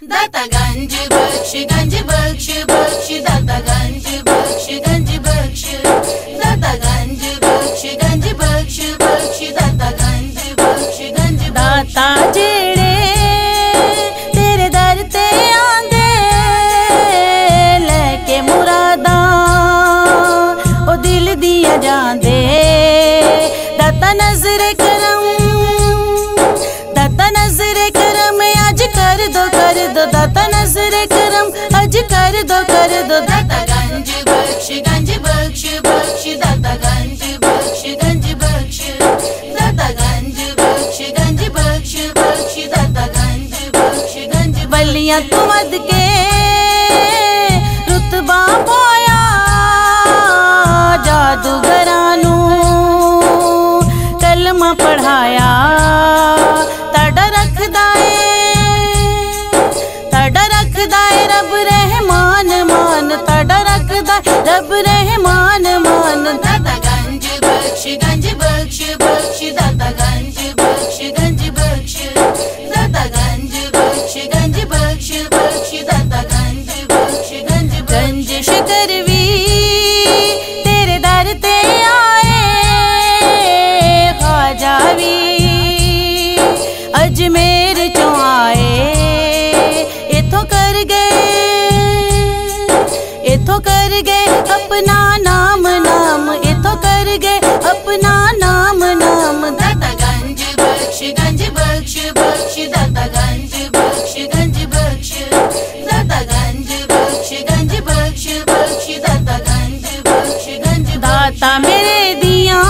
दाता गंज बख्श बख्श दाता गंज बख्श दाता गंज बख्श दाता गंज दाता जेड़े तेरे दर ते आंदे लेके मुरादा ओ दिल दिया जांदे। दाता नजर करम आज कर दो दाता नजर करम आज कर दो दाता गंज बख्श दाता गंज बख्श दाता गंज बख्श दाता गंज बलियां तू मद के रुतबा पाया जादूगरां नू कलमा पढ़ाया। ताड़ा रखदा है रब रहमान मान ताड़ा रखदा रब रहमान मान। दाता गंज बख्श दाता गंज बख्श दाता गंज बख्श दाता गंज गंज शिकरवी तेरे दर ते आए ख्वाजा भी अजमेर चों आए। इथों कर गए अपना नाम इथों कर गए अपना नाम। दाता गंज बख्श दाता गंज बख्श दाता गंज बख्श दाता गंज दाता मेरे दियां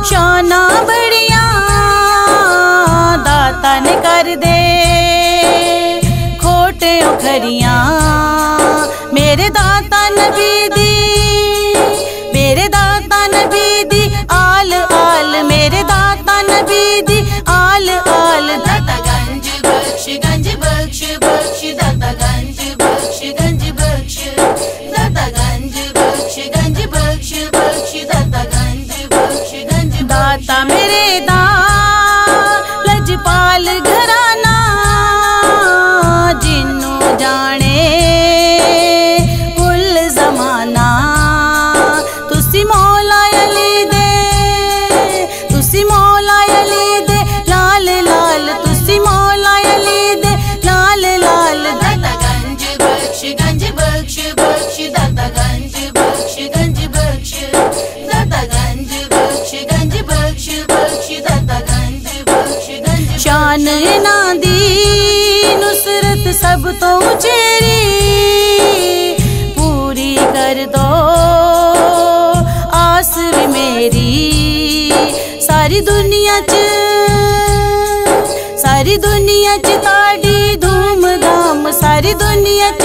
शाना बड़ियां दाता ने कर दे खोटे खरियां। मेरे दाता नबी दी आल मेरे दाता नबी दी आल। दाता गंज बख्श दाता गंज बख्श दाता गंज बख्श दाता गंज दाता मेरे दा लजपाल घराना जिन्नू जाने कुल जमाना। तुसी मौला अली दे लाल तुसी मौला अली दे लाल। दाता गंज बख्श दाता गंज बख्श दाता गंज बख्श दाता गंज शान इन्हां दी नुसरत सब तो उचेरी पूरी कर दो आस भी मेरी। सारी दुनिया च ताड़ी धूम धाम सारी दुनिया च